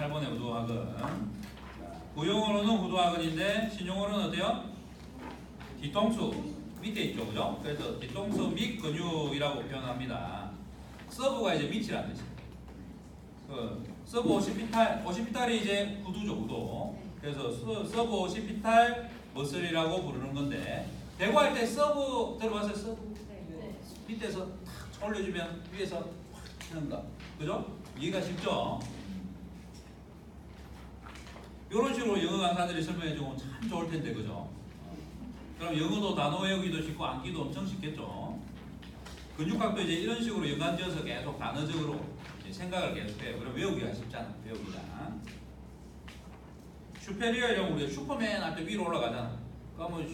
8번의 후두학은. 구용어로는 후두학은인데 신용어로는 어때요? 뒤통수 밑에 있죠, 그죠? 그래서 뒤통수 밑 근육이라고 표현합니다. 서브가 이제 밑이라는 뜻이에요. 서브 오시피탈이 이제 후두죠, 후두. 그래서 서브 오시피탈 머슬이라고 부르는 건데, 대구할 때 서브 들어봤어요? 서브? 네. 밑에서 탁 올려주면 위에서 확 치는 거, 그죠? 이해가 쉽죠? 이런 식으로 영어 강사들이 설명해주면 참 좋을 텐데, 그죠? 그럼 영어도 단어 외우기도 쉽고 암기도 엄청 쉽겠죠? 근육학도 이제 이런 식으로 연관지어서 계속 단어적으로 생각을 계속해요. 그럼 외우기가 쉽잖아, 외우기가. 슈페리어 이런 우리가 슈퍼맨 할 때 위로 올라가잖아. 그러면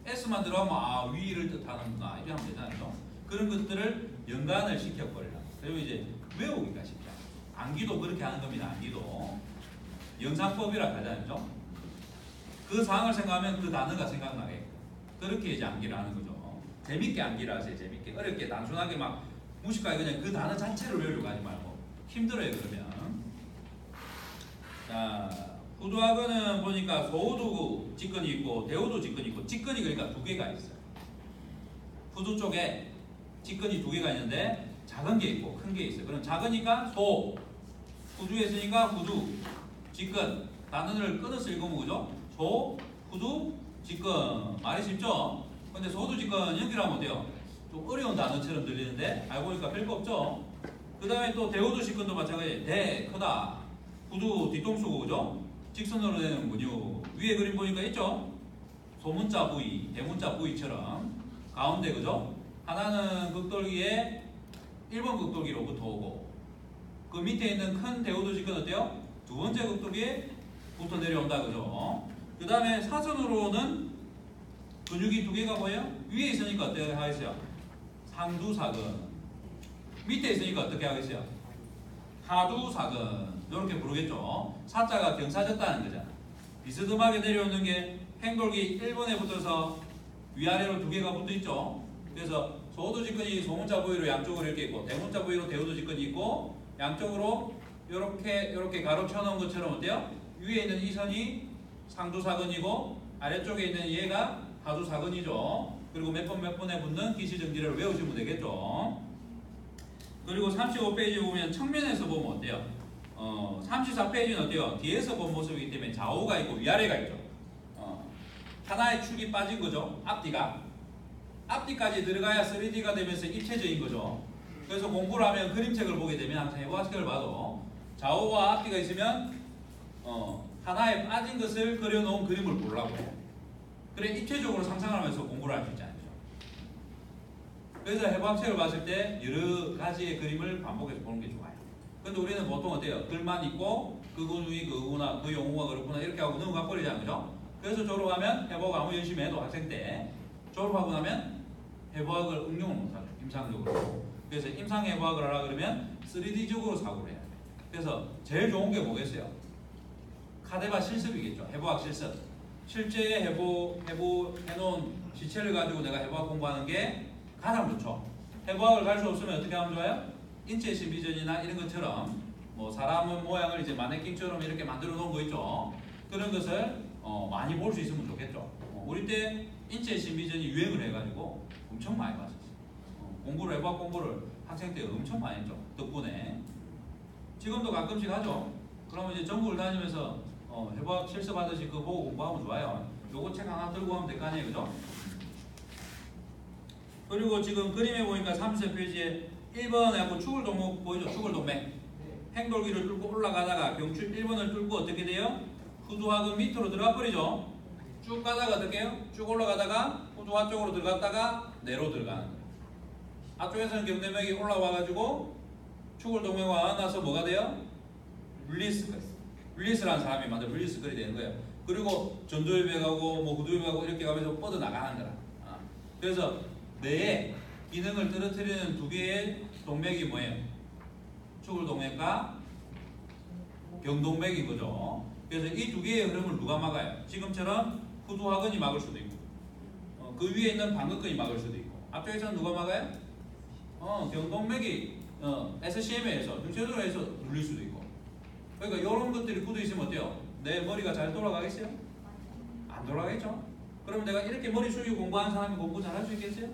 S만 들어가면 위를 뜻하는구나 이렇게 하면 되잖아요. 그런 것들을 연관을 시켜버리라. 그리고 이제 외우기가 쉽잖아. 암기도 그렇게 하는 겁니다. 암기도 영상법이라 하잖아요. 그 상황을 생각하면 그 단어가 생각나게 그렇게 이제 암기를 하는 거죠. 재밌게 암기를 하세요. 재밌게. 어렵게 단순하게 막 무식하게 그냥 그 단어 자체를 외우려고 하지 말고 힘들어요. 그러면. 자, 후두학은 보니까 소우두 직근이 있고 대우두 직근이 있고, 직근이 그러니까 두 개가 있어요. 후두 쪽에 직근이 두 개가 있는데 작은 게 있고 큰 게 있어요. 그럼 작으니까 소, 후두에 있으니까 후두, 직근. 단어를 끊어서 읽으면 그죠? 소, 후두, 직근. 말이 쉽죠? 근데 소두, 직근 연결하면 어때요? 좀 어려운 단어처럼 들리는데 알고 보니까 별거 없죠? 그 다음에 또 대우두, 직근도 마찬가지예요. 대, 크다. 후두, 뒤통수고 그죠? 직선으로 되는 근육. 위에 그림 보니까 있죠? 소문자 부위, 대문자 부위처럼 가운데 그죠? 하나는 극돌기에 1번 극돌기로부터 오고, 그 밑에 있는 큰 대우두, 직근 어때요? 두 번째 극돌기에 부터 내려온다 그죠? 그 다음에 사선으로는 근육이 두 개가 뭐예요? 위에 있으니까 어떻게 하겠어요? 상두사근. 밑에 있으니까 어떻게 하겠어요? 하두사근. 이렇게 부르겠죠. 사자가 경사졌다는 거잖아. 비스듬하게 내려오는 게 행돌기 1번에 붙어서 위아래로 두 개가 붙어 있죠. 그래서 소두 직근이 소문자 부위로 양쪽으로 이렇게 있고, 대문자 부위로 대우두 직근이 있고, 양쪽으로 이렇게 가로쳐 놓은 것처럼 어때요? 위에 있는 이 선이 상두사근이고 아래쪽에 있는 얘가 하두사근이죠. 그리고 몇 번에 붙는 기시정지를 외우시면 되겠죠. 그리고 35페이지 보면 측면에서 보면 어때요? 34페이지는 어때요? 뒤에서 본 모습이기 때문에 좌우가 있고 위아래가 있죠. 하나의 축이 빠진 거죠. 앞뒤까지 들어가야 3D가 되면서 입체적인 거죠. 그래서 공부를 하면 그림책을 보게 되면 항상 해부학책을 봐도 좌우와 앞뒤가 있으면 하나에 빠진 것을 그려놓은 그림을 보려고 해요. 그래 입체적으로 상상하면서 공부를 할 수 있잖아요. 그래서 해부학책을 봤을 때 여러 가지의 그림을 반복해서 보는 게 좋아요. 근데 우리는 보통 어때요? 글만 있고 그 근육이 그거구나, 그 용어가 그렇구나 이렇게 하고 넘어가 버리잖아요. 그죠? 그래서 졸업하면 해부학 아무 열심히 해도 학생 때 졸업하고 나면 해부학을 응용을 못하죠. 임상적으로. 그래서 임상해부학을 하라 그러면 3D적으로 사고를 해야 돼요. 그래서 제일 좋은 게 뭐겠어요? 카데바 실습이겠죠. 해부학 실습. 실제 해놓은 지체를 가지고 내가 해부학 공부하는 게 가장 좋죠. 해부학을 갈 수 없으면 어떻게 하면 좋아요? 인체 심리전이나 이런 것처럼 뭐 사람 모양을 이제 마네킹처럼 이렇게 만들어 놓은 거 있죠. 그런 것을 많이 볼 수 있으면 좋겠죠. 우리 때 인체 심리전이 유행을 해가지고 엄청 많이 봤었어요. 해부학 공부를 학생 때 엄청 많이 했죠. 덕분에. 지금도 가끔씩 하죠. 그러면 이제 전국을 다니면서 해부학 실습하듯이 그거 보고 공부하면 좋아요. 요거 책 하나 들고 가면 될 거 아니에요. 그죠? 그리고 지금 그림에 보니까 30페이지에 1번하고 축을 동맥 보이죠? 축을 동맥. 행돌기를 뚫고 올라가다가 경추 1번을 뚫고 어떻게 돼요? 후두학은 밑으로 들어가 버리죠. 쭉 가다가 어떻게 해요? 쭉 올라가다가 후두학 쪽으로 들어갔다가 내로 들어가는 거예요. 앞쪽에서는 경대맥이 올라와가지고 축을 동맥과 나서 뭐가 돼요? 릴리스라는 사람이 만든 릴리스걸이 되는 거예요. 그리고 전두엽맥하고 뭐 후두엽맥하고 이렇게 가면서 뻗어나가는 거라. 그래서 뇌의 기능을 떨어뜨리는 두 개의 동맥이 뭐예요? 축을 동맥과 경동맥인 거죠. 그래서 이 두 개의 흐름을 누가 막아요? 지금처럼 후두학근이 막을 수도 있고, 그 위에 있는 방극근이 막을 수도 있고, 앞쪽에서는 누가 막아요? 경동맥이 SCM에 의해서 중체적으로 해서 눌릴 수도 있고. 그러니까 이런 것들이 굳어 있으면 어때요? 내 머리가 잘 돌아가겠어요? 안 돌아가겠죠? 그럼 내가 이렇게 머리 숙이고 공부하는 사람이 공부 잘할 수 있겠어요?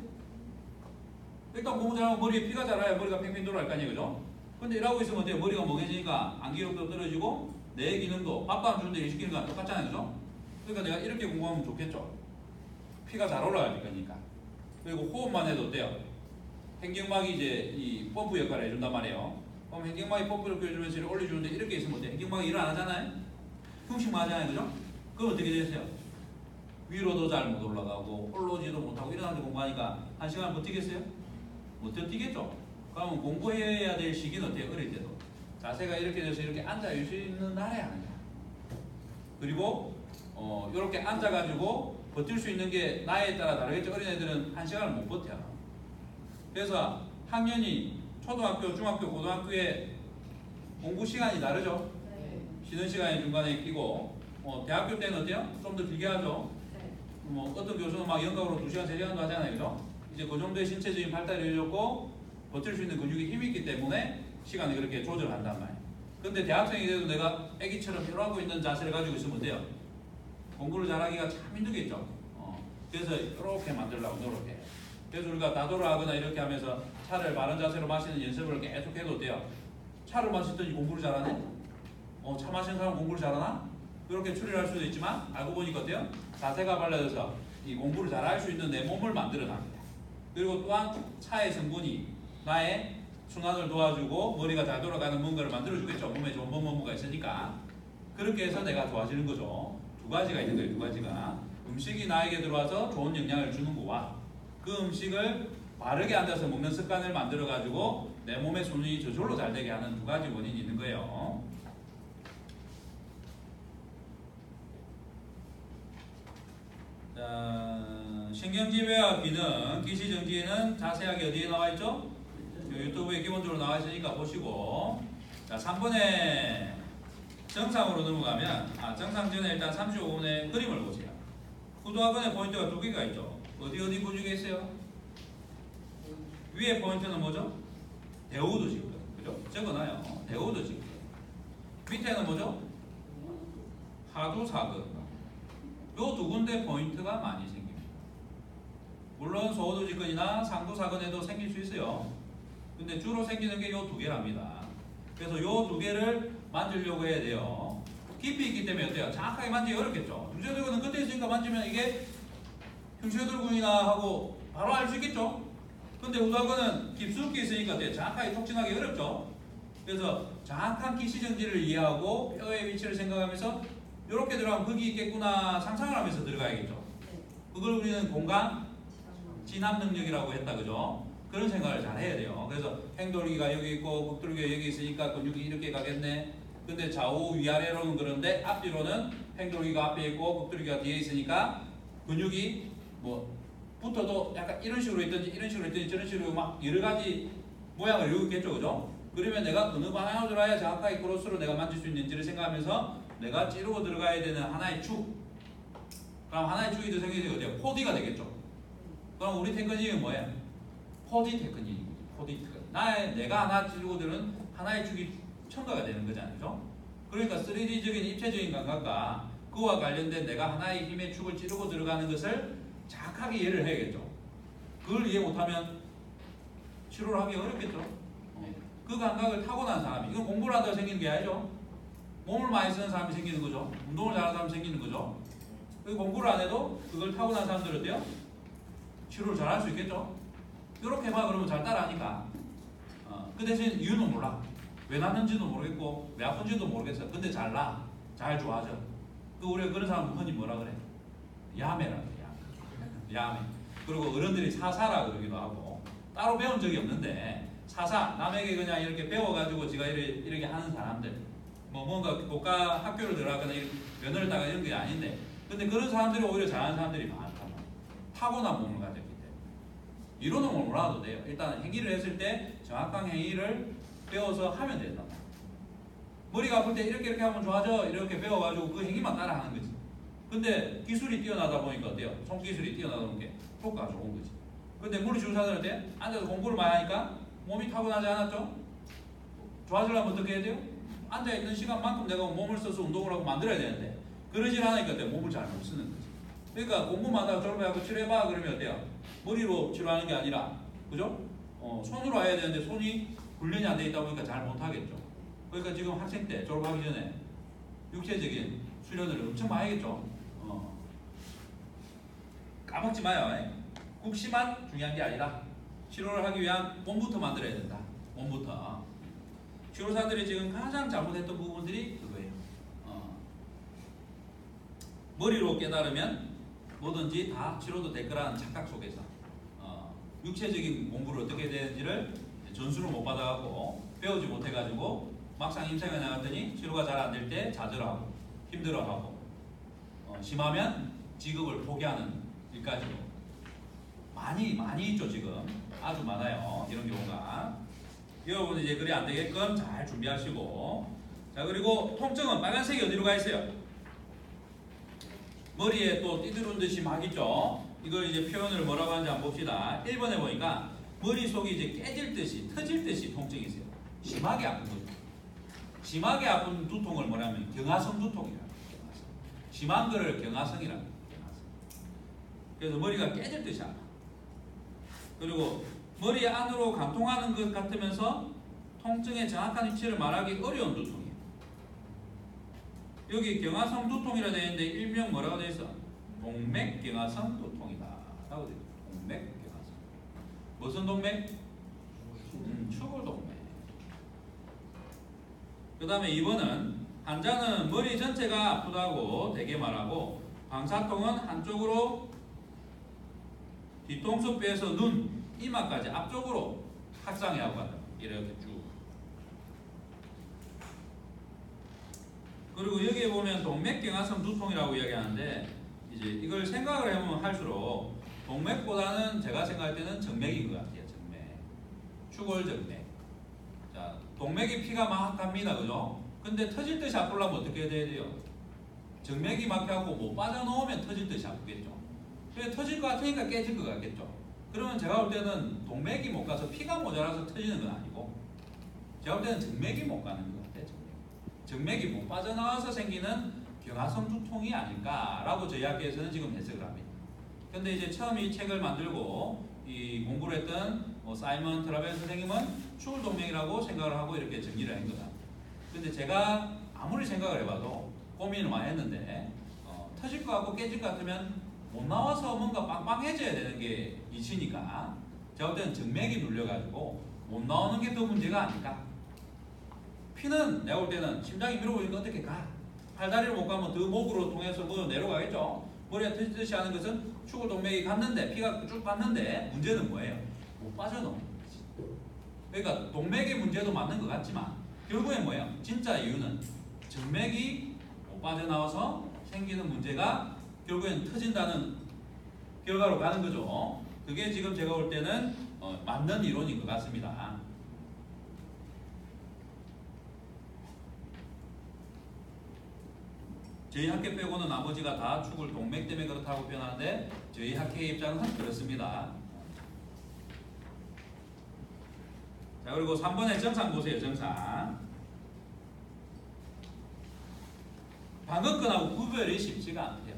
일단 공부 잘하면 머리에 피가 자라야 머리가 팽팽 돌아갈 거 아니에요, 그죠? 근데 이러고 있으면 어때요? 머리가 멍해지니까 암기력도 떨어지고 뇌 기능도 밥 안 주는데 일 시키는 거랑 똑같잖아요, 그죠? 그러니까 내가 이렇게 공부하면 좋겠죠? 피가 잘 올라갈 거니까. 그리고 호흡만 해도 어때요? 행경막이 이제 이 펌프 역할을 해준단 말이에요. 그럼 행경막이 펌프를 껴주면서 이렇게 올려주는데 이렇게 있으면 어때요? 행경막이 일 안 하잖아요? 흉식만 하잖아요, 그죠? 그럼 어떻게 되겠어요? 위로도 잘 못 올라가고 올라오지도 못하고 이런 데 공부하니까 한 시간 버티겠어요? 못 버티겠죠? 그러면 공부해야 될 시기는 어때요? 어릴 때도 자세가 이렇게 돼서 이렇게 앉아 있을 수 있는 날에 하는 거야. 그리고 이렇게 앉아가지고 버틸 수 있는 게 나이에 따라 다르겠죠. 어린애들은 한 시간을 못 버텨. 그래서 학년이 초등학교, 중학교, 고등학교에 공부 시간이 다르죠. 네. 쉬는 시간이 중간에 끼고 대학교 때는 어때요? 좀 더 길게 하죠. 네. 어떤 교수는 막 연각으로 2시간, 3시간도 하잖아요. 그죠? 이제 그 정도의 신체적인 발달이 이루어졌고 버틸 수 있는 근육이 힘이 있기 때문에 시간을 그렇게 조절한단 말이에요. 근데 대학생이 돼도 내가 애기처럼 이러고 있는 자세를 가지고 있으면 돼요. 공부를 잘하기가 참 힘들겠죠. 그래서 이렇게 만들려고 노력해. 그래서 우리가 다도를 하거나 이렇게 하면서 차를 바른 자세로 마시는 연습을 계속 해도 돼요. 차를 마시더니 공부를 잘하네? 차 마시는 사람 공부를 잘하나? 이렇게 추리할 수도 있지만 알고 보니까 어때요? 자세가 발라져서 이 공부를 잘할 수 있는 내 몸을 만들어 납니다. 그리고 또한 차의 성분이 나의 순환을 도와주고 머리가 잘 돌아가는 뭔가를 만들어주겠죠. 몸에 좋은 뭔가 있으니까. 그렇게 해서 내가 좋아지는 거죠. 두 가지가 있는 거예요. 두 가지가. 음식이 나에게 들어와서 좋은 영향을 주는 거와 그 음식을 바르게 앉아서 먹는 습관을 만들어가지고 내 몸의 순환이 저절로 잘 되게 하는 두 가지 원인이 있는 거예요. 자, 신경지배와 기능, 기시정지에는 자세하게 어디에 나와 있죠? 유튜브에 기본적으로 나와 있으니까 보시고. 자, 3번에 정상으로 넘어가면 정상 전에 일단 35분의 그림을 보세요. 구두학원의 포인트가 두 개가 있죠. 어디 근육에 있어요? 위에 포인트는 뭐죠? 대우도 지금, 그죠? 적어놔요. 대우도 지금. 밑에는 뭐죠? 하두 사근. 요 두 군데 포인트가 많이 생깁니다. 물론 소호두 직근이나 상두 사근에도 생길 수 있어요. 근데 주로 생기는 게 요 두 개랍니다. 그래서 요 두 개를 만들려고 해야 돼요. 깊이 있기 때문에 어때요? 정확하게 만지기 어렵겠죠. 흉쇄들근은 끝에 있으니까 만지면 이게 흉쇄들근이나 하고 바로 알 수 있겠죠. 근데 우두학근은 깊숙이 있으니까 어때요? 정확하게 톡진하기 어렵죠. 그래서 정확한 기시정지를 이해하고 뼈의 위치를 생각하면서 이렇게 들어가면 거기 있겠구나 상상을 하면서 들어가야겠죠. 그걸 우리는 공간 진압 능력이라고 했다, 그죠? 그런 생각을 잘 해야 돼요. 그래서 행돌기가 여기 있고 극돌기가 여기 있으니까 근육이 이렇게 가겠네. 근데 좌우 위아래로는 그런데 앞뒤로는 행돌기가 앞에 있고 극돌기가 뒤에 있으니까 근육이 뭐 붙어도 약간 이런 식으로 있든지 이런 식으로 있든지 저런 식으로 막 여러 가지 모양을 이루고 있겠죠, 그죠? 그러면 내가 어느 방향으로 들어야 정확하게 크로스로 내가 만질 수 있는지를 생각하면서 내가 찌르고 들어가야 되는 하나의 축. 그럼 하나의 축이 더 생기게 어때요? 포디가 되겠죠. 그럼 우리 테크닉은 뭐예요? 포디 테크닉입니다. 포디 테크닉. 내가 하나 찌르고 들은 하나의 축이 첨가가 되는 거잖아요, 그죠? 그러니까 3D적인 입체적인 감각과 그와 관련된 내가 하나의 힘의 축을 찌르고 들어가는 것을 정확하게 이해를 해야겠죠. 그걸 이해 못하면 치료를 하기 어렵겠죠. 그 감각을 타고난 사람이, 이건 공부를 하다가 생기는 게 아니죠. 몸을 많이 쓰는 사람이 생기는 거죠. 운동을 잘하는 사람이 생기는 거죠. 그 공부를 안 해도 그걸 타고난 사람들은 어때요? 치료를 잘할 수 있겠죠. 이렇게 봐 그러면 잘 따라하니까. 그 대신 이유는 몰라. 왜 났는지도 모르겠고 왜 아픈지도 모르겠어요. 근데 잘 나. 잘 좋아져. 우리가 그런 사람 흔히 뭐라 그래? 야매라 그래. 야매. 그리고 어른들이 사사라 그러기도 하고 따로 배운 적이 없는데 사사, 남에게 그냥 이렇게 배워가지고 지가 이렇게 하는 사람들, 뭔가 고가 학교를 들어가거나 면허를 따가 이런 게 아닌데, 근데 그런 사람들이 오히려 잘하는 사람들이 많단 말이에요. 타고난 몸을 가졌기 때문에. 이론은 몰라도 돼요. 일단 행위를 했을 때 정확한 행위를 배워서 하면 된단 말이에요. 머리가 아플 때 이렇게 하면 좋아져. 이렇게 배워가지고 그 행위만 따라 하는 거지. 근데 기술이 뛰어나다 보니까 어때요? 손기술이 뛰어나다 보니까 효과가 좋은 거지. 근데 물리 주사들 때 앉아서 공부를 많이 하니까 몸이 타고나지 않았죠? 좋아지려면 어떻게 해야 돼요? 앉아있는 시간만큼 내가 몸을 써서 운동을 하고 만들어야 되는데 그러질 않으니까 내가 몸을 잘 못 쓰는 거지. 그러니까 공부만 하다가 졸업해갖고 치료해봐 그러면 어때요? 머리로 치료하는 게 아니라 그죠? 손으로 해야 되는데 손이 훈련이 안 돼 있다 보니까 잘 못하겠죠. 그러니까 지금 학생 때 졸업하기 전에 육체적인 수련을 엄청 많이 하겠죠. 까먹지 마요. 국시만 중요한 게 아니라 치료를 하기 위한 몸부터 만들어야 된다. 몸부터. 치료사들이 지금 가장 잘못했던 부분들이 그거예요. 머리로 깨달으면 뭐든지 다 치료도 될 거라는 착각 속에서 육체적인 공부를 어떻게 해야 되는지를 전수를 못 받아갖고 배우지 못해가지고 막상 임상에 나갔더니 치료가 잘 안 될 때 좌절하고 힘들어하고 심하면 직업을 포기하는 일까지도 많이 있죠. 지금 아주 많아요. 이런 경우가. 여러분 이제 그래 안 되게끔 잘 준비하시고. 자, 그리고 통증은 빨간색이 어디로 가 있어요? 머리에 또 띠드른 듯이 막 있죠. 이걸 이제 표현을 뭐라고 하는지 한번 봅시다. 1번에 보니까 머릿속이 이제 깨질 듯이 터질 듯이 통증이 있어요. 심하게 아픈 두통. 심하게 아픈 두통을 뭐냐면 경화성 두통이라고 해요. 심한 거를 경화성이라고 해요. 그래서 머리가 깨질 듯이 아파. 그리고 머리 안으로 관통하는 것 같으면서 통증의 정확한 위치를 말하기 어려운 두통이에요. 여기 경화성 두통이라 되어 있는데 일명 뭐라고 되어 있어? 동맥경화성 두통이다 라고 되어 있어요. 동맥경화성. 무슨 동맥? 추골동맥. 그 다음에 2번은 환자는 머리 전체가 아프다고 대개 말하고 방사통은 한쪽으로 뒤통수 빼서 눈, 이마까지 앞쪽으로 확장해하고 간다. 이렇게 쭉. 그리고 여기에 보면 동맥경화성 두통이라고 이야기하는데 이제 이걸 생각을 해보면 할수록 동맥보다는 제가 생각할 때는 정맥인 것 같아요. 정맥. 추골정맥. 자, 동맥이 피가 막 갑니다. 그죠? 근데 터질 듯이 아프려면 어떻게 해야 돼요? 정맥이 막혀갖고 못 빠져나오면 터질 듯이 아프겠죠. 터질 것 같으니까 깨질 것 같겠죠. 그러면 제가 볼 때는 동맥이 못 가서 피가 모자라서 터지는 건 아니고 제가 볼 때는 정맥이 못 가는 것 같아요. 정맥이 못 빠져나와서 생기는 경화성 두통이 아닐까라고 저희 학교에서는 지금 해석을 합니다. 근데 이제 처음 이 책을 만들고 이 공부를 했던 사이먼 트라벨 선생님은 추골동맥이라고 생각을 하고 이렇게 정리를 한 거다. 근데 제가 아무리 생각을 해봐도 고민을 많이 했는데 터질 것 같고 깨질 것 같으면 못 나와서 뭔가 빵빵해져야 되는 게 이치니까 제가 볼 때는 정맥이 눌려가지고 못 나오는 게 더 문제가 아닐까. 피는 내가 볼 때는 심장이 밀어보니까 어떻게 가? 팔다리를 못 가면 더 목으로 통해서 뭐 내려가겠죠. 머리가 터지듯이 하는 것은 추골동맥이 갔는데 피가 쭉 갔는데 문제는 뭐예요? 못 빠져나오는 거지. 그러니까 동맥의 문제도 맞는 것 같지만 결국엔 뭐예요? 진짜 이유는 정맥이 못 빠져나와서 생기는 문제가 결국엔 터진다는 결과로 가는 거죠. 그게 지금 제가 볼 때는 맞는 이론인 것 같습니다. 저희 학회 빼고는 나머지가 다 축을 동맥 때문에 그렇다고 표현하는데 저희 학회의 입장은 그렇습니다. 자, 그리고 3번의 정상 보세요. 정상. 방긋근하고 구별이 쉽지가 않대요.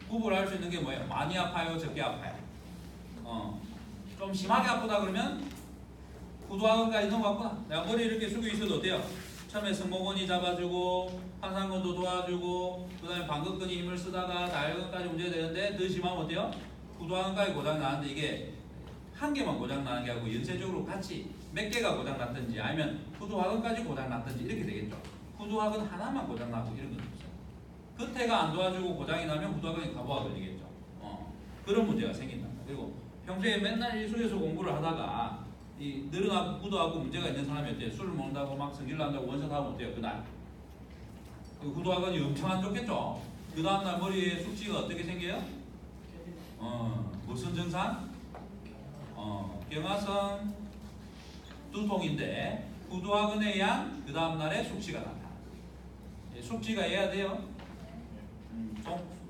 구분할 수 있는 게 뭐예요? 많이 아파요? 적게 아파요? 좀 심하게 아프다 그러면 구두학원까지 넘어갔구나. 내가 머리 이렇게 숙여 있어도 어때요? 처음에 승모근이 잡아주고 환상근도 도와주고 그 다음에 방긋근이 힘을 쓰다가 다혈근까지 문제가 되는데 더 심하면 어때요? 구두학원까지 고장 나는데 이게 한 개만 고장 나는 게 아니고 연쇄적으로 같이 몇 개가 고장 났든지 아니면 구두학원까지 고장 났든지 이렇게 되겠죠. 구두학원 하나만 고장 나고 이런 건 없어요. 겉에가 안 도와주고 고장이 나면 구두학원이 가보아 걸리겠죠. 그런 문제가 생긴다. 그리고 평소에 맨날 일소에서 공부를 하다가 이 늘어나고 구두하고 문제가 있는 사람이 어때요? 술을 먹는다고 막 성질을 난다고 원샷하면 어때요? 그날 구두학원이 엄청 안 좋겠죠. 그 다음날 머리에 숙취가 어떻게 생겨요? 무슨 증상? 경화성 두통인데 구두학원에 의한 그 다음날에 숙취가 나타나. 숙취가 해야 돼요.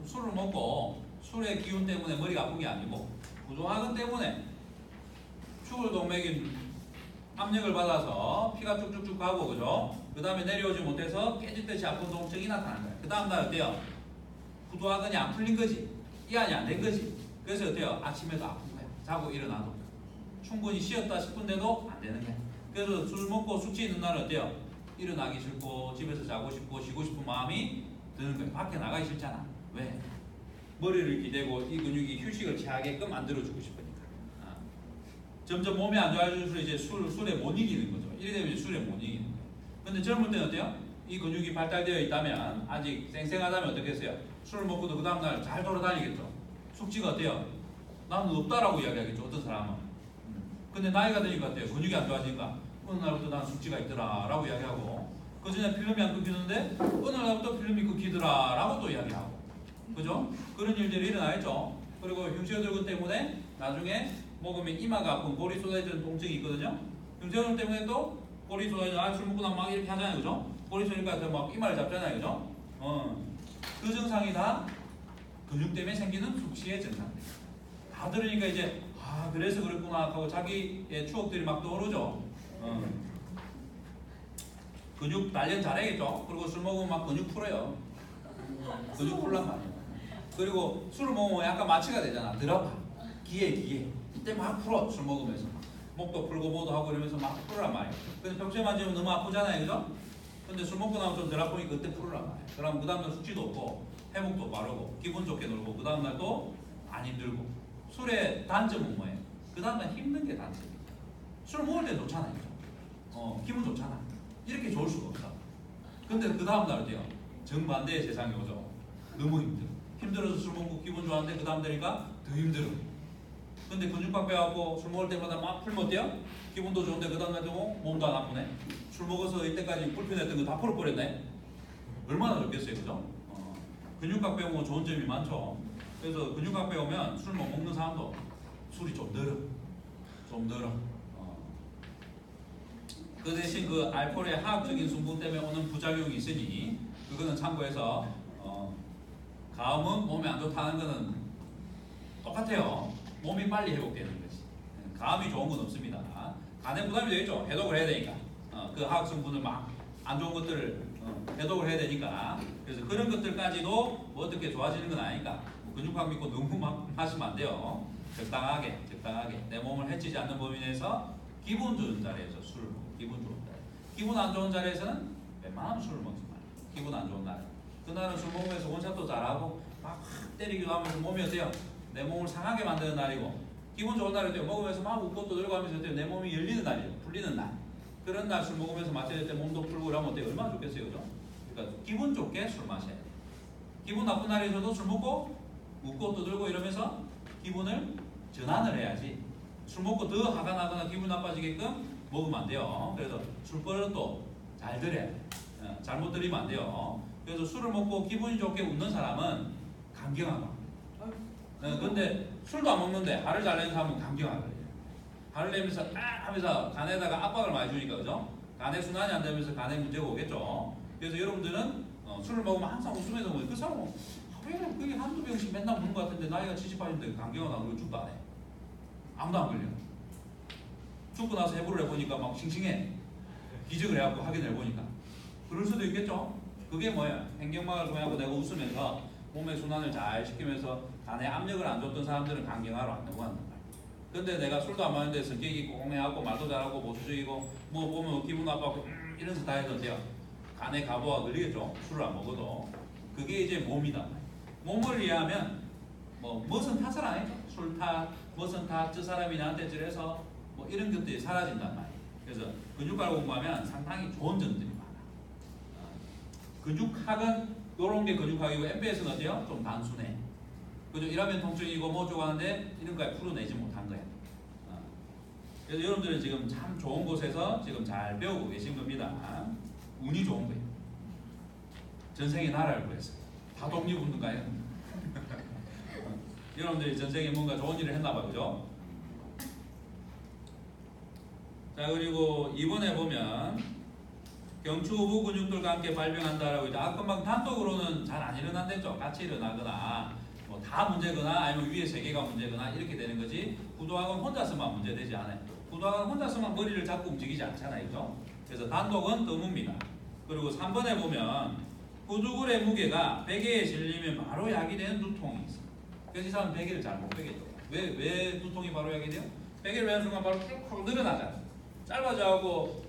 술을 먹고 술의 기운 때문에 머리가 아픈 게 아니고 구두학원 때문에 추골동맥이 압력을 받아서 피가 쭉쭉쭉 가고 그죠? 그 다음에 내려오지 못해서 깨질 듯이 아픈 통증이 나타난 거야. 그 다음 날 어때요? 구두하근이 안 풀린 거지. 이완이 안 된 거지. 그래서 어때요? 아침에도 아픈 거야. 자고 일어나도. 충분히 쉬었다 싶은데도 안 되는 거야. 그래서 술 먹고 숙취 있는 날은 어때요? 일어나기 싫고 집에서 자고 싶고 쉬고 싶은 마음이 드는 거야. 밖에 나가기 싫잖아. 왜? 머리를 기대고 이 근육이 휴식을 취하게끔 만들어주고 싶으니까. 점점 몸이 안 좋아질수록 이제 술에 못 이기는 거죠. 이래 되면 이제 술에 못 이기는 거예요. 근데 젊을 때는 어때요? 이 근육이 발달되어 있다면, 아직 쌩쌩하다면 어떻겠어요? 술을 먹고도 그 다음날 잘 돌아다니겠죠. 숙취가 어때요? 나는 없다라고 이야기하겠죠. 어떤 사람은. 근데 나이가 드니까 어때요? 근육이 안 좋아지니까 어느 날부터 나는 숙취가 있더라 라고 이야기하고, 그 전에 필름이 안 끊기는데 어느 날부터 필름이 끊기더라 라고 또 이야기하고, 그죠? 그런 일들이 일어나겠죠. 그리고 흉쇄혈관 때문에 나중에 먹으면 이마가 아픈 볼이 쏟아지는 통증이 있거든요. 흉쇄혈관 때문에 또 볼이 쏟아지는, 술 먹고 나면 막 이렇게 하잖아요. 그죠? 볼이 쏟으니까 막 이마를 잡잖아요. 그죠? 그 증상이 다 근육 때문에 생기는 숙취의 증상들. 다 들으니까 이제 그래서 그랬구나 하고 자기의 추억들이 막 떠오르죠. 근육 단련 잘해야겠죠. 그리고 술 먹으면 막 근육 풀어요. 근육 풀란 말이에요. 그리고 술을 먹으면 약간 마취가 되잖아. 덜 아파. 기에. 이때 막 풀어. 술 먹으면서. 목도 풀고 뭐도 하고 이러면서 막 풀으란 말이에요. 근데 평소에 만지면 너무 아프잖아요. 그죠? 근데 술 먹고 나면 좀 덜 아프니까 그때 풀으란 말이에요. 그럼 그 다음날 숙취도 없고 회복도 빠르고 기분 좋게 놀고 그 다음날 또 안 힘들고. 술의 단점은 뭐예요? 그 다음날 힘든 게 단점이에요. 술 먹을 때 좋잖아요. 그죠? 기분 좋잖아. 이렇게 좋을 수가 없어. 근데 그 다음날 어때요? 정반대의 세상이 오죠. 너무 힘들어. 힘들어서 술 먹고 기분 좋았는데 그 다음 되니까 더 힘들어. 근데 근육박 빼갖고 술 먹을 때마다 막 풀면 어때요? 기분도 좋은데 그 다음날 되고 몸도 안 아프네. 술 먹어서 이때까지 불편했던 거 다 풀어버렸네. 얼마나 좋겠어요. 그죠? 근육박 빼오면 좋은 점이 많죠. 그래서 근육박 빼오면 술 못 먹는 사람도 술이 좀 늘어. 그 대신 그 알코올의 화학적인 성분 때문에 오는 부작용이 있으니 그거는 참고해서, 가음은 몸에 안 좋다는 거는 똑같아요. 몸이 빨리 회복되는 거지. 가음이 좋은 건 없습니다. 간에 부담이 되겠죠. 해독을 해야 되니까. 그 화학 성분을 막 안 좋은 것들을 해독을 해야 되니까. 그래서 그런 것들까지도 뭐 어떻게 좋아지는 건 아니니까 근육학 믿고 너무 마시면 안 돼요. 적당하게 내 몸을 해치지 않는 범위 내에서 기분 좋은 자리에서 술을 먹고, 기분 좋은 자리. 기분 안 좋은 자리에서는 웬만하면 술을 먹지 마요. 기분 안 좋은 날. 그날은 술 먹으면서 원샷도 잘하고 막 때리기도 하면서 몸이 어때요? 내 몸을 상하게 만드는 날이고, 기분 좋은 날이 어때요? 먹으면서 막 웃고 떠들고 하면서 어때요? 내 몸이 열리는 날이에요. 풀리는 날. 그런 날 술 먹으면서 마셔야 될 때 몸도 풀고 이러면 어때요? 얼마나 좋겠어요. 그죠? 그러니까 기분 좋게 술 마셔야 돼요. 기분 나쁜 날에서도 술 먹고 웃고 떠들고 이러면서 기분을 전환을 해야지. 술 먹고 더 화가 나거나 기분 나빠지게끔 먹으면 안 돼요. 그래서 술 버릇도 잘 들여야 돼요. 잘못 들이면 안 돼요. 그래서 술을 먹고 기분이 좋게 웃는 사람은 감경하고. 근데 술도 안 먹는데 화를 잘 내는 사람은 감경하거든요. 화를 내면서 하면서 간에다가 압박을 많이 주니까, 그죠? 간의 순환이 안 되면서 간에 문제가 오겠죠. 그래서 여러분들은 술을 먹으면 항상 웃으면서 먹어요. 그 사람은 하루에 그게 한두 병씩 맨날 먹는 것 같은데 나이가 70, 80인데 감경은 안 걸리고 죽도 안 해. 아무도 안 걸려. 죽고 나서 해부를 해보니까 막 싱싱해. 기적을 해갖고 확인을 해보니까. 그럴 수도 있겠죠. 그게 뭐예요? 횡격막을 통하고 내가 웃으면서 몸의 순환을 잘 시키면서 간에 압력을 안 줬던 사람들은 감경하러 안 되고 한단 말이에요. 근데 내가 술도 안 마는데 성격이 꽁해하고 말도 잘하고 보수적이고 뭐 보면 기분 나빠고 이런 다 해도 돼요. 간에 가보가 걸리겠죠. 술을 안 먹어도. 그게 이제 몸이다. 몸을 이해하면 뭐 무슨 탓을 안 해요. 술 탓, 무슨 탓, 저 사람이 나한테 저래서 뭐 이런 것들이 사라진단 말이에요. 그래서 근육학을 공부하면 상당히 좋은 점들이 많아. 근육학은 이런 게 근육학이고 MBS는 어때요? 좀 단순해. 그죠? 일하면 통증이고 뭐 어쩌고 하는데 이런 거에 풀어내지 못한 거예요. 그래서 여러분들은 지금 참 좋은 곳에서 지금 잘 배우고 계신 겁니다. 운이 좋은 거예요. 전생에 나라를 구했어요. 다 독립운동가예요. 여러분들이 전생에 뭔가 좋은 일을 했나 봐요. 그죠? 자, 그리고 이번에 보면 경추 후 근육들과 함께 발병한다라고 이제 금방 단독으로는 잘 안 일어난댔죠. 같이 일어나거나 뭐 다 문제거나 아니면 위에 세 개가 문제거나 이렇게 되는 거지. 구두학은 혼자서만 문제되지 않아요. 구두학은 혼자서만 머리를 잡고 움직이지 않잖아요. 그죠? 그래서 단독은 드뭅니다. 그리고 3번에 보면 후두굴의 무게가 베개에 실리면 바로 약이 되는 두통이 있어. 그래서 이 사람은 베개를 잘 못 베겠죠. 왜 두통이 바로 약이 돼요? 베개를 베는 순간 바로 쭉 늘어나잖아. 짧아져갖고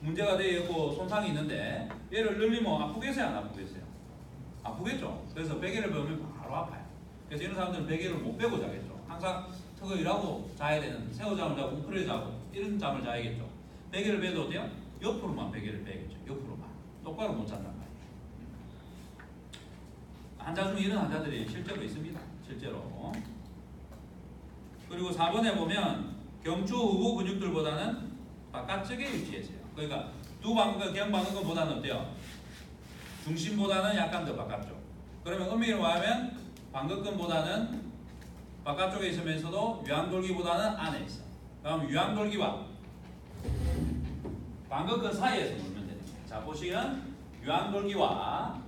문제가 되어 있고 손상이 있는데 얘를 늘리면 아프겠어요? 안 아프겠어요? 아프겠죠. 그래서 베개를 베면 바로 아파요. 그래서 이런 사람들은 베개를 못 베고 자겠죠. 항상 턱을 일하고 자야 되는, 새우잠을 자고 웅크려 자고 이런 잠을 자야겠죠. 베개를 베도 어때요? 옆으로만 베개를 베겠죠. 옆으로만. 똑바로 못 잔단 말이에요. 환자 중에 이런 환자들이 실제로 있습니다. 실제로. 그리고 4번에 보면 경추 후부 근육들보다는 바깥쪽에 위치했어요. 그러니까 경방근보다는 어때요? 중심보다는 약간 더 바깥쪽. 그러면 엄밀히 말하면 방긋근보다는 바깥쪽에 있으면서도 유황돌기보다는 안에 있어. 그럼 유황돌기와 방긋근 사이에서 놀면 됩니다. 자, 보시면 유황돌기와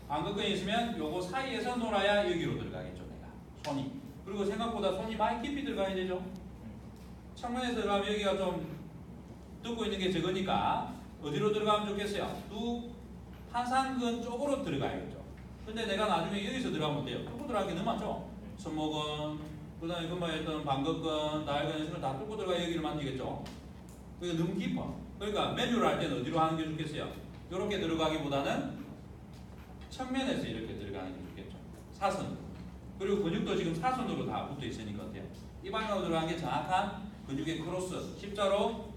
방긋근이 있으면 요거 사이에서 놀아야 여기로 들어가겠죠. 내가 손이. 그리고 생각보다 손이 많이 깊이 들어가야 되죠. 측면에서 들어가면 여기가 좀 뜯고 있는 게 적으니까 어디로 들어가면 좋겠어요? 한상근 쪽으로 들어가야겠죠. 근데 내가 나중에 여기서 들어가면 돼요. 뚫고 들어가는 게 너무 많죠. 손목은, 그 다음에 금방했던 방긋근, 나일근 이런 다 뚫고 들어가 여기를 만지겠죠. 그게 너무 깊어. 그러니까 매뉴를 할 때는 어디로 하는 게 좋겠어요? 이렇게 들어가기보다는 측면에서 이렇게 들어가는 게 좋겠죠. 사선. 그리고 근육도 지금 사선으로 다 붙어 있으니까 어때요? 이 방향으로 들어가는 게 정확한 근육의 크로스, 십자로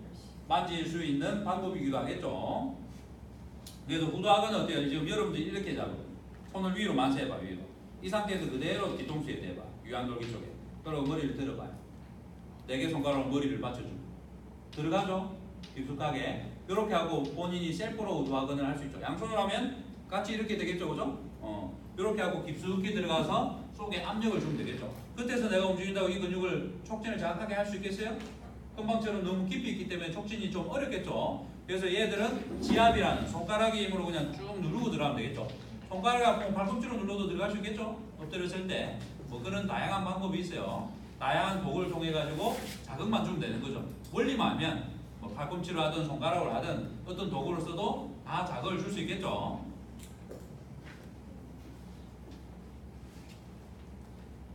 만질 수 있는 방법이기도 하겠죠. 그래서 후두학은 어때요? 지금 여러분들이 이렇게 잡고 손을 위로 만세해봐. 위로. 이 상태에서 그대로 뒤통수에 대봐. 유황돌기 쪽에. 그리고 머리를 들어봐요. 4개 손가락으로 머리를 받쳐주고. 들어가죠? 깊숙하게. 이렇게 하고 본인이 셀프로 후두학을 할 수 있죠. 양손으로 하면 같이 이렇게 되겠죠. 그죠? 이렇게 하고 깊숙이 들어가서 속에 압력을 주면 되겠죠. 그때서 내가 움직인다고 이 근육을 촉진을 정확하게 할 수 있겠어요? 금방처럼 너무 깊이 있기 때문에 촉진이 좀 어렵겠죠. 그래서 얘들은 지압이라는 손가락의 힘으로 그냥 쭉 누르고 들어가면 되겠죠. 손가락이 아프면 팔꿈치로 눌러도 들어갈 수 있겠죠. 엎드렸을 때. 뭐 그런 다양한 방법이 있어요. 다양한 도구를 통해 가지고 자극만 주면 되는 거죠. 원리만 하면 뭐 팔꿈치로 하든 손가락으로 하든 어떤 도구를 써도 다 자극을 줄 수 있겠죠.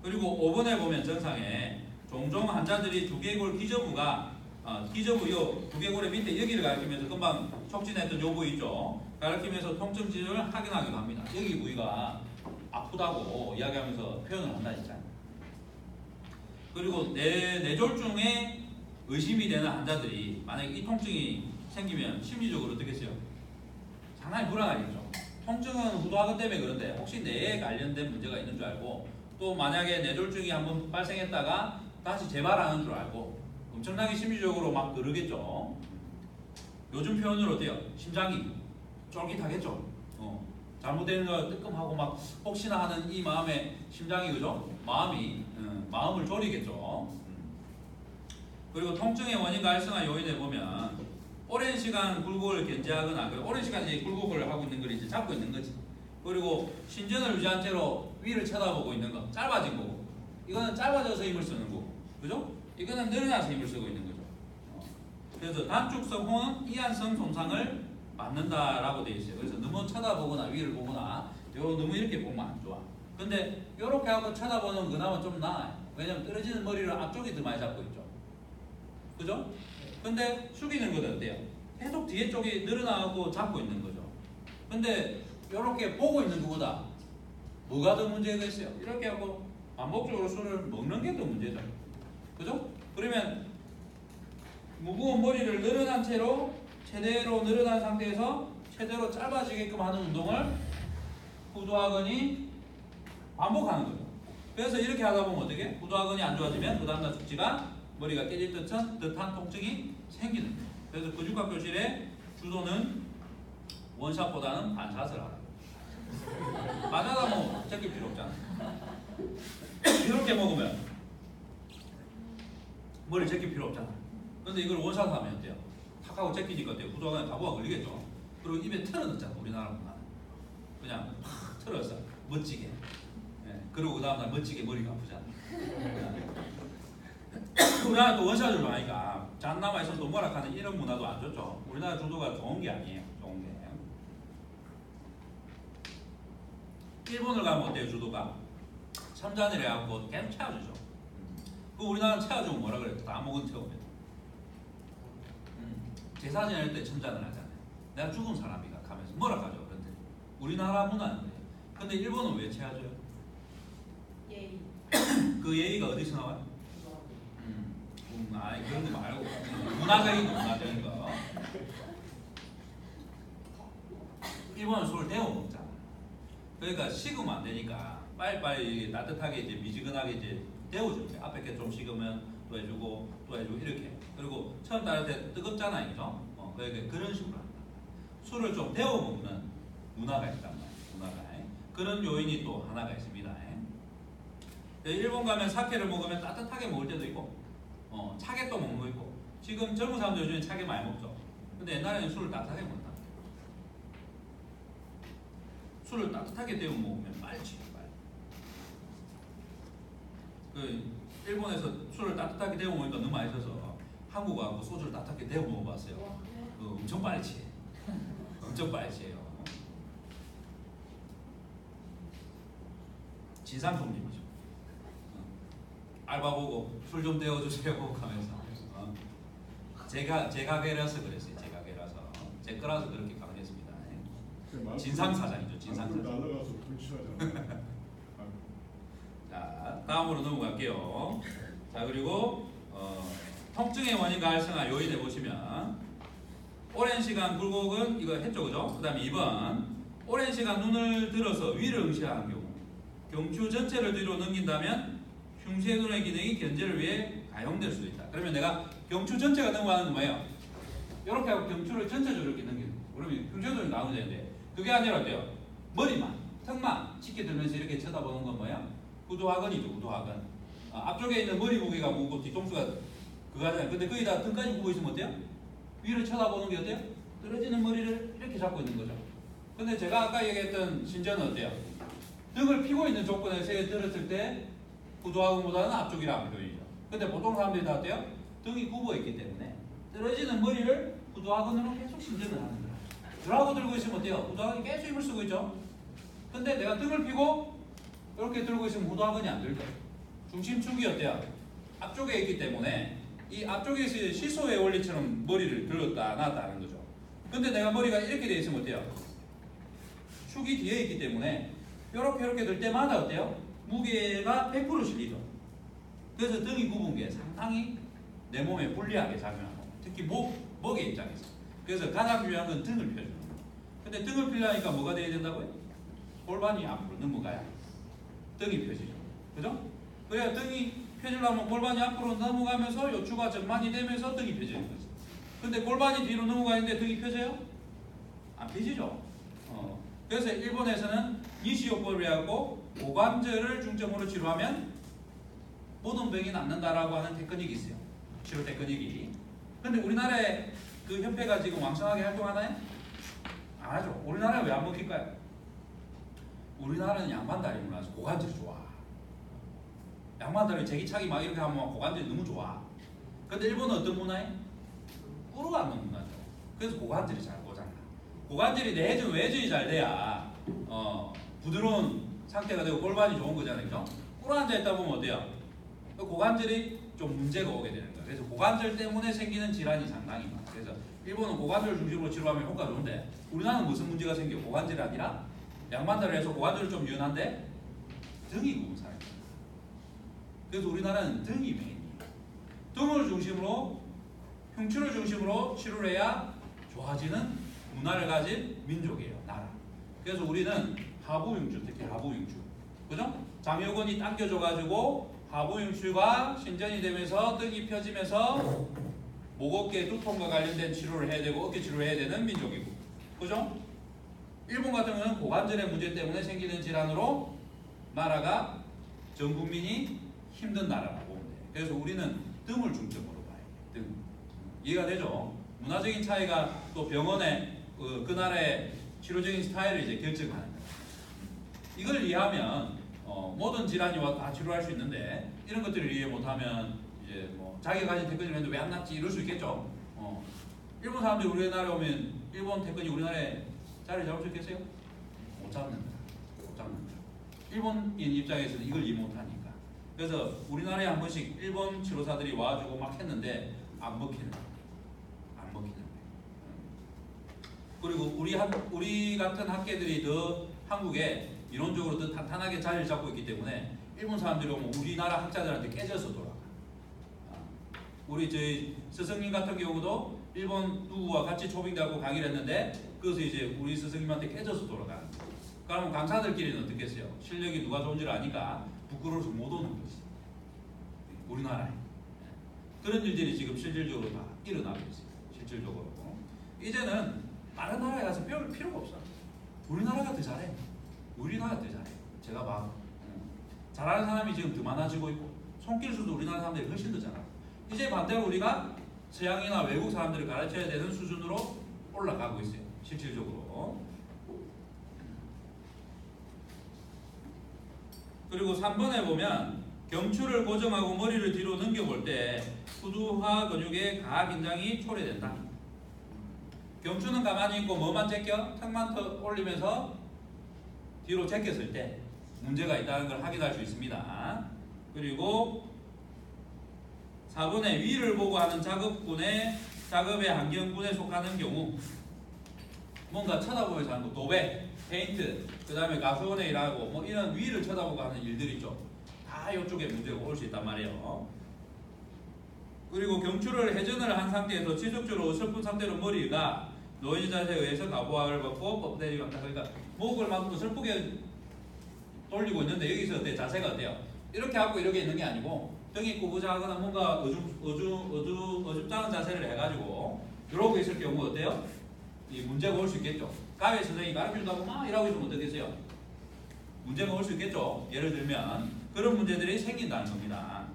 그리고 5번에 보면 정상에 종종 환자들이 두개골 기저부가 기저부 요 두개골의 밑에 여기를 가리키면서 금방 촉진했던 요 부위 있죠. 가리키면서 통증 진료를 확인하기도 합니다. 여기 부위가 아프다고 이야기하면서 표현을 한다니까. 그리고 뇌졸중에 의심이 되는 환자들이 만약에 이 통증이 생기면 심리적으로 어떻겠어요? 상당히 불안하겠죠. 통증은 후두학은 때문에 그런데 혹시 뇌에 관련된 문제가 있는 줄 알고 또 만약에 뇌졸중이 한번 발생했다가 다시 재발하는 줄 알고 엄청나게 심리적으로 막 그러겠죠. 요즘 표현으로 어때요? 심장이 쫄깃하겠죠. 잘못되는 거 뜨끔하고 막 혹시나 하는 이 마음에 심장이 그죠? 마음을 졸이겠죠. 그리고 통증의 원인과 활성화 요인에 보면 오랜 시간 굴곡을 견제하거나 오랜 시간 이제 굴곡을 하고 있는 걸 이제 잡고 있는 거지. 그리고 신전을 유지한 채로 위를 쳐다보고 있는 거, 짧아진 거고. 이거는 짧아져서 힘을 쓰는 거고, 그죠? 이거는 늘어나서 힘을 쓰고 있는 거죠. 그래서 단축성 호응, 이한성 손상을 맞는다라고 되어 있어요. 그래서 너무 쳐다보거나 위를 보거나 너무 이렇게 보면 안 좋아. 근데 이렇게 하고 쳐다보는 그나마 좀 나아요. 왜냐면 떨어지는 머리를 앞쪽이 더 많이 잡고 있죠. 그죠? 근데 숙이는 건 어때요? 계속 뒤에 쪽이 늘어나고 잡고 있는 거죠. 근데 이렇게 보고 있는 것보다 뭐가 더 문제가 있어요? 이렇게 하고 반복적으로 술을 먹는 게 더 문제죠. 그죠? 그러면 무거운 머리를 늘어난 채로 최대로 늘어난 상태에서 최대로 짧아지게끔 하는 운동을 후두하근이 반복하는 거죠. 그래서 이렇게 하다 보면 어떻게? 후두하근이 안 좋아지면 그 다음날 숙지가 머리가 깨질 듯한 통증이 생기는 거예요. 그래서 근육학 교실의 주도는 원샷보다는 반샷을 하라. 맞아다 뭐 제낄 필요 없잖아. 이렇게 먹으면 머리 제낄 필요 없잖아. 근데 이걸 원샷 하면 어때요? 탁 하고 제끼니까 어때요? 후두하근에 가부가 걸리겠죠. 그리고 입에 털어넣잖아. 우리나라 문화는 그냥 팍 털어서 멋지게. 그리고 그 다음날 멋지게 머리가 아프잖아. 우리나라 또 원샷을 좋아하니까 잔 남아있어도 뭐라 하는 이런 문화도 안 좋죠. 우리나라 주도가 좋은 게 아니에요. 좋은 게. 일본을 가면 어때요? 주도가 3잔을 해갖고 계속 채워주죠. 그 우리나라는 채워주면 뭐라 그래요? 다 먹은 채우면. 제사 지낼 때 천잔을 하잖아요. 내가 죽은 사람이가 가면서 뭐라 하죠? 그런데 우리나라 문화인데. 근데 일본은 왜 채워줘요? 예의. 그 예의가 어디서 나와요? 아니 그런 거 말고 문화적인 거. 일본은 술을 데워 먹잖아. 그러니까 식으면 안 되니까 빨리빨리 따뜻하게 이제 미지근하게 이제 데워줘요. 앞에 게 좀 식으면 또 해주고 이렇게. 그리고 처음 따를 때 뜨겁잖아요, 그죠? 그러니까 그런 식으로 한다. 술을 좀 데워 먹는 문화가 있단 말이에요. 문화가. 그런 요인이 또 하나가 있습니다. 일본 가면 사케를 먹으면 따뜻하게 먹을 때도 있고, 차게 또 먹는 거 있고. 지금 젊은 사람들 요즘에 차게 많이 먹죠. 근데 옛날에는 술을 따뜻하게 먹었다. 술을 따뜻하게 데워 먹으면 빨리 취해요. 그 일본에서 술을 따뜻하게 데워 먹으니까 너무 맛있어서 한국 와서 소주를 따뜻하게 데워 먹어봤어요. 엄청 빨리 취해. 엄청 빨리 취해요. 진상손님이죠. 알바 보고 술 좀 데워주세요 하면서 제 가게라서 그랬어요. 제 가게라서 제 거라서 그렇게 강했습니다. 진상사장이죠. 진상사장. 날라가서 불치하잖아. 자, 다음으로 넘어갈게요. 자, 그리고 통증의 원인과 발생할 요인에 보시면 오랜 시간 굴곡은 이거 했죠, 그죠? 그 다음에 2번 오랜 시간 눈을 들어서 위를 응시하는 경우 경추 전체를 뒤로 넘긴다면 흉쇄 눈의 기능이 견제를 위해 가용될 수 있다. 그러면 내가 경추 전체가 넘어가는 건 뭐예요? 이렇게 하고 경추를 전체적으로 이렇게 넘기는 거예요. 그러면 흉쇄 눈이 나오면 되는데 그게 아니라 어때요? 머리만, 턱만 짙게 들면서 이렇게 쳐다보는 건 뭐야? 후두하근이죠, 후두하근. 앞쪽에 있는 머리 무게가 무겁고 뒤통수가 그거 하잖아요. 근데 거기다 등까지 보고 있으면 어때요? 위를 쳐다보는 게 어때요? 떨어지는 머리를 이렇게 잡고 있는 거죠. 근데 제가 아까 얘기했던 신전은 어때요? 등을 피고 있는 조건에서 들었을 때 후두하근보다는 앞쪽이라는 표현이죠. 근데 보통 사람들이 다 어때요? 등이 굽어 있기 때문에 떨어지는 머리를 후두하근으로 계속 신전을 하는 거예요. 드라고 들고 있으면 어때요? 후두하근이 계속 힘을 쓰고 있죠. 근데 내가 등을 피고 이렇게 들고 있으면 후두하근이 안 들죠. 중심축이 어때요? 앞쪽에 있기 때문에 이 앞쪽에 있을 시소의 원리처럼 머리를 들었다 놨다 하는 거죠. 근데 내가 머리가 이렇게 돼 있으면 어때요? 축이 뒤에 있기 때문에 이렇게 들 때마다 어때요? 무게가 100% 실리죠. 그래서 등이 굽은 게 상당히 내 몸에 불리하게 작용하고 특히 목의 입장에서. 그래서 가장 중요한 건 등을 펴주는 거예요. 근데 등을 펴려니까 뭐가 돼야 된다고요? 골반이 앞으로 넘어가야 등이 펴지죠. 그죠? 그래야 등이 펴지려면 골반이 앞으로 넘어가면서 요추가 전만이 되면서 등이 펴지는 거죠. 근데 골반이 뒤로 넘어가 있는데 등이 펴져요? 안 펴지죠. 그래서 일본에서는 니시요법이라고 고관절을 중점으로 치료하면 모든 병이 낫는다라고 하는 테크닉이 있어요. 치료 테크닉이. 근데 우리나라에 그 협회가 지금 왕성하게 활동하나요? 안 하죠. 우리나라에 왜 안 먹힐까요? 우리나라는 양반다리 문화라서 고관절이 좋아. 양반다리 제기차기 막 이렇게 하면 고관절이 너무 좋아. 근데 일본은 어떤 문화에? 꿇어앉는 문화죠. 그래서 고관절이 잘 고장나. 고관절이 내전 외전이 잘 돼야 부드러운 상태가 되고 골반이 좋은 거잖아요. 그죠? 꿇어앉아 있다 보면 어때요? 고관절이 좀 문제가 오게 되는 거예요. 그래서 고관절 때문에 생기는 질환이 상당히 많아요. 그래서 일본은 고관절 중심으로 치료하면 효과 좋은데 우리나라는 무슨 문제가 생겨? 고관절이 아니라 양반다리를 해서 고관절이 좀 유연한데 등이 굽은 사람이에요. 그래서 우리나라는 등이 메인이에요. 등을 중심으로 흉추를 중심으로 치료를 해야 좋아지는 문화를 가진 민족이에요. 나라. 그래서 우리는 하부흉추, 특히 하부흉추. 그죠? 장요근이 당겨져가지고 하부흉추가 신전이 되면서 등이 펴지면서 목, 어깨, 두통과 관련된 치료를 해야 되고 어깨 치료를 해야 되는 민족이고. 그죠? 일본 같은 경우는 고관절의 문제 때문에 생기는 질환으로 나라가 전 국민이 힘든 나라라고 보면 돼요. 그래서 우리는 등을 중점으로 봐요. 등. 이해가 되죠? 문화적인 차이가 또 병원의 그 나라의 치료적인 스타일을 이제 결정하는 거예요. 이걸 이해하면 모든 질환이 와서 다 치료할 수 있는데 이런 것들을 이해 못하면 이제 뭐 자기가 가진 테크닉을 했는데 왜 안 낫지 이럴 수 있겠죠. 일본 사람들이 우리나라에 오면 일본 테크닉 우리나라에 자리 잡을 수 있겠어요? 못 잡는 거야. 못 잡는 거야. 일본인 입장에서는 이걸 이해 못하니까. 그래서 우리나라에 한 번씩 일본 치료사들이 와주고 막 했는데 안 먹히는 거예요. 안 먹히는 거예요. 그리고 우리 같은 학계들이 더 한국에 이론적으로 더 탄탄하게 자리를 잡고 있기 때문에 일본 사람들이 오면 우리나라 학자들한테 깨져서 돌아가. 우리 저희 스승님 같은 경우도 일본 누구와 같이 초빙대하고 강의를 했는데 그래서 이제 우리 스승님한테 깨져서 돌아가는 거예요. 그러면 강사들끼리는 어떻게 했어요? 실력이 누가 좋은지를 아니까 부끄러워서 못 오는 거지. 우리나라에. 그런 일들이 지금 실질적으로 다 일어나고 있어요. 실질적으로. 이제는 다른 나라에 가서 배울 필요가 없어. 우리나라가 더 잘해. 우리나라가 더 잘해. 제가 봐. 잘하는 사람이 지금 더 많아지고 있고 손길수도 우리나라 사람들이 훨씬 더 잘하고 이제 반대로 우리가 서양이나 외국 사람들을 가르쳐야 되는 수준으로 올라가고 있어요. 실질적으로. 그리고 3번에 보면 경추를 고정하고 머리를 뒤로 넘겨볼 때 후두화 근육의 가하 긴장이 초래된다. 경추는 가만히 있고 뭐만 제껴? 턱만 더 올리면서 뒤로 제꼈을 때 문제가 있다는 걸 확인할 수 있습니다. 그리고 4번에 위를 보고 하는 작업의 환경군에 속하는 경우 뭔가 쳐다보면서 하는 거, 도배, 페인트, 그 다음에 가수원에 일하고 뭐 이런 위를 쳐다보고 하는 일들 있죠. 다 이쪽에 문제가 올 수 있단 말이에요. 그리고 경추를 회전을 한 상태에서 지속적으로 어설픈 상태로 머리가 노이즈 자세에 의해서 가부하를 받고 엎드리고 한다. 그러니까 목을 막 어설프게 돌리고 있는데 여기서 어때요? 자세가 어때요? 이렇게 하고 이렇게 있는 게 아니고 등이 구부정하거나 뭔가 어줍잖은 자세를 해가지고 이러고 있을 경우 어때요? 이 문제가 올 수 있겠죠. 가위 선생님이 가르쳐준다고 막 이러고 있으면 어떻겠어요? 문제가 올 수 있겠죠. 예를 들면 그런 문제들이 생긴다는 겁니다.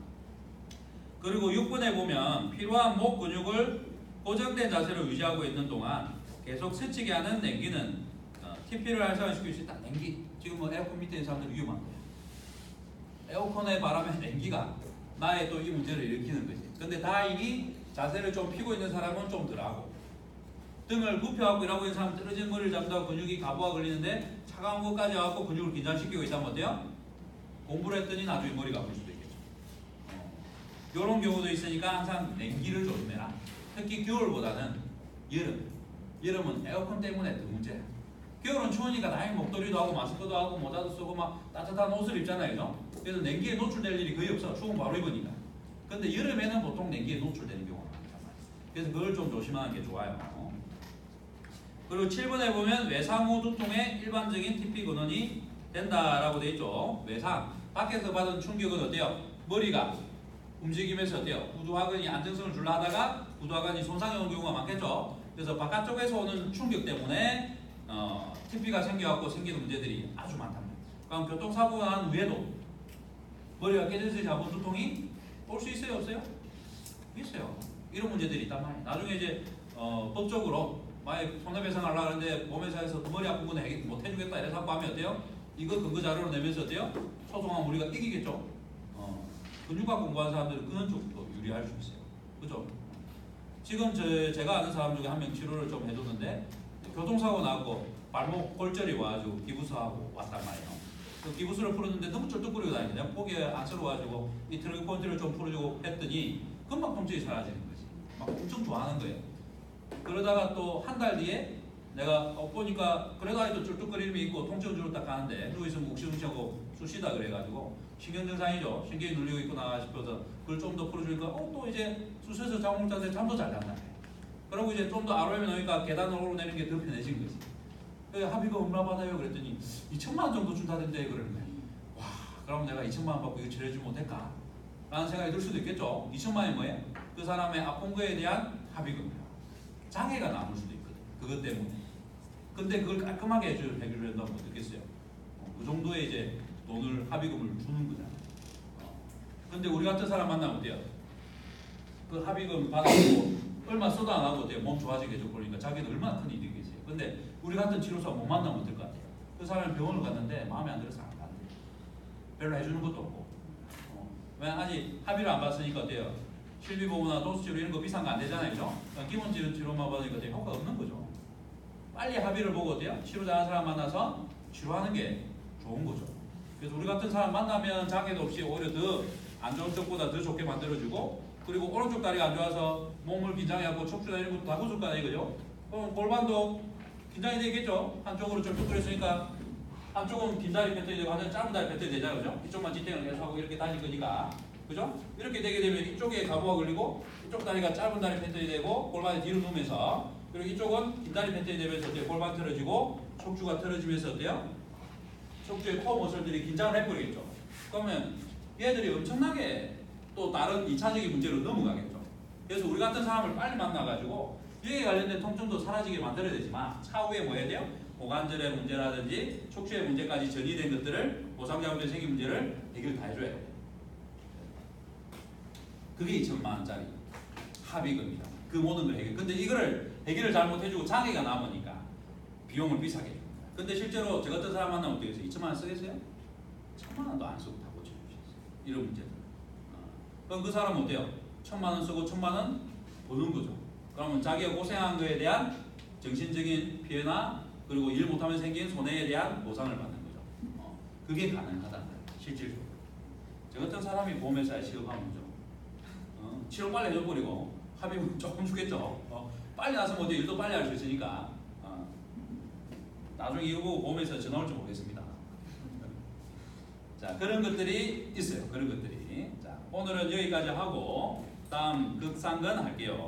그리고 6번에 보면 필요한 목 근육을 고정된 자세로 유지하고 있는 동안 계속 스치게 하는 냉기는 TP를 활성화시킬 수 있다. 냉기. 지금 뭐 에어컨 밑에 있는 사람들 위험한 거예요. 에어컨의 바람에 냉기가 나의 또 이 문제를 일으키는 거지. 근데 다행히 자세를 좀 피고 있는 사람은 좀 덜하고 등을 굽혀하고 일하고 있는 사람은 떨어진 머리를 잡다가 근육이 가부가 걸리는데 차가운 것까지 와서 근육을 긴장시키고 있다면 어때요? 공부를 했더니 나중에 머리가 아플 수도 있겠죠. 이런 경우도 있으니까 항상 냉기를 조심해라. 특히 겨울보다는 여름은 에어컨 때문에 더 문제야. 겨울은 추우니까 다행히 목도리도 하고 마스크도 하고 모자도 쓰고 막 따뜻한 옷을 입잖아요. 그죠? 그래서 냉기에 노출될 일이 거의 없어. 추우면 바로 입으니까. 근데 여름에는 보통 냉기에 노출되는 경우가 많단 말이에요. 그래서 그걸 좀 조심하는 게 좋아요. 그리고 7번에 보면 외상 후 두통의 일반적인 TP 근원이 된다라고 되어 있죠. 외상. 밖에서 받은 충격은 어때요? 머리가 움직이면서 어때요? 후두하근이 안정성을 줄라 하다가 후두하근이 손상이 오는 경우가 많겠죠. 그래서 바깥쪽에서 오는 충격 때문에 TP가 생겨갖고 생기는 문제들이 아주 많단 말이에요. 그럼 교통사고가 난 후에도 머리가 깨져서 잡은 두통이 올 수 있어요? 없어요? 있어요. 이런 문제들이 있단 말이에요. 나중에 이제 법적으로 만약에 손해배상 하려고 하는데 보험회사에서 머리 아픈 건 못 해주겠다 이래서 하고 하면 어때요? 이거 근거 자료로 내면서 어때요? 소송하면 우리가 이기겠죠? 근육학 공부하는 사람들은 그런 쪽도 유리할 수 있어요. 그죠? 지금 제가 아는 사람 중에 한 명 치료를 좀 해줬는데 교통사고 나고 발목 골절이 와가지고 기부스하고 왔단 말이에요. 그 기부스를 풀었는데 너무 쩔뚝거리고 다니는데 내가 보기에 안쓰러워가지고 이 트렁크 포인트를 좀 풀어주고 했더니 금방 통증이 사라지는 거지. 막 엄청 좋아하는 거예요. 그러다가 또 한 달 뒤에 내가 보니까 그래도 아직도 쩔뚝거림이 있고 통증은 줄었다 가는데 누워있으면 욱신욱신하고 쑤시다 그래가지고 신경증상이죠. 신경이 눌리고 있구나 싶어서 그걸 좀 더 풀어주니까 또 이제 쑤셔서 잠을 자는데 잠도 잘 잔다. 그러고 이제 좀 더 ROM에 넣으니까 계단을 오르내리는 게 더 편해진 거지. 합의금 얼마 받아요? 그랬더니 2천만 원 정도 준다던데 그러는 거야. 와, 그럼 내가 2천만 원 받고 이거 치료해주면 못할까? 라는 생각이 들 수도 있겠죠. 2천만 원이 뭐예요? 그 사람의 아픈 거에 대한 합의금이야. 장애가 남을 수도 있거든. 그것 때문에. 근데 그걸 깔끔하게 해결을 한다면 어떻겠어요? 그 정도의 이제 돈을 합의금을 주는 거잖아요. 근데 우리 같은 사람 만나면 어때요? 그 합의금 받아고 얼마 써도 안 하고 어때요? 몸 좋아지게 해줘 보니까 자기는 얼마나 큰 이득이 있어요. 근데 우리 같은 치료사 못 만나면 어떨 것 같아요? 그 사람이 병원을 갔는데 마음에 안 들어서 안 간대. 별로 해주는 것도 없고. 왜 아직 합의를 안 받았으니까 어때요? 실비보험이나 도수치료 이런 거 비싼 거 안 되잖아요. 그죠? 그러니까 기본적인 치료만 받으니까 어때요? 효과가 없는 거죠. 빨리 합의를 보고 어때요? 치료 잘하는 사람 만나서 치료하는 게 좋은 거죠. 그래서 우리 같은 사람 만나면 장애도 없이 오히려 더 안 좋은 쪽보다 더 좋게 만들어주고, 그리고 오른쪽 다리가 안 좋아서 몸을 긴장해갖고 척추나 이런 것도 다 굳을 거 아니에요, 그죠? 그럼 골반도 긴장이 되겠죠? 한쪽으로 좀 쭈그렸으니까 한쪽은 긴 다리 패턴이 되고 한쪽은 짧은 다리 패턴이 되잖아요, 그죠? 이쪽만 지탱을 계속하고 이렇게 다닐 거니까, 그죠? 이렇게 되게 되면 이쪽에 가부가 걸리고 이쪽 다리가 짧은 다리 패턴이 되고 골반이 뒤로 누우면서, 그리고 이쪽은 긴 다리 패턴이 되면서 어때요? 골반 틀어지고 척추가 틀어지면서 어때요? 척추의 코어 모슬들이 긴장을 해버리겠죠. 그러면 얘들이 엄청나게 또 다른 2차적인 문제로 넘어가겠죠. 그래서 우리 같은 사람을 빨리 만나가지고 여기에 관련된 통증도 사라지게 만들어야 되지만 차후에 뭐 해야 돼요? 고관절의 문제라든지 척추의 문제까지 전이된 것들을 고상자분들 생긴 문제를 해결 다 해줘야 돼요. 그게 2천만 원짜리 합의금입니다. 그 모든 걸 해결. 근데 이거를 해결을 잘못해주고 장애가 남으니까 비용을 비싸게 줍니다. 근데 실제로 저 같은 사람 만나면 어떻게 해서 2천만 원 쓰겠어요? 1,000만 원도 안 쓰고 다 고쳐주셨어요. 이런 문제들. 그럼 그 사람은 어때요? 1,000만 원 쓰고 1,000만 원 버는 거죠. 그러면 자기가 고생한 거에 대한 정신적인 피해나 그리고 일 못하면 생긴 손해에 대한 보상을 받는 거죠. 그게 가능하다는 거예요. 실질적으로. 저 같은 사람이 보험회사에 취업하면 좀 치료 빨리 해줘버리고 합의금 조금 주겠죠. 빨리 나서면 어디 일도 빨리 할 수 있으니까. 나중에 이거 보고 보험회사 전화 올지 모르겠습니다. 자, 그런 것들이 있어요. 그런 것들이. 자, 오늘은 여기까지 하고 다음 극상근 할게요.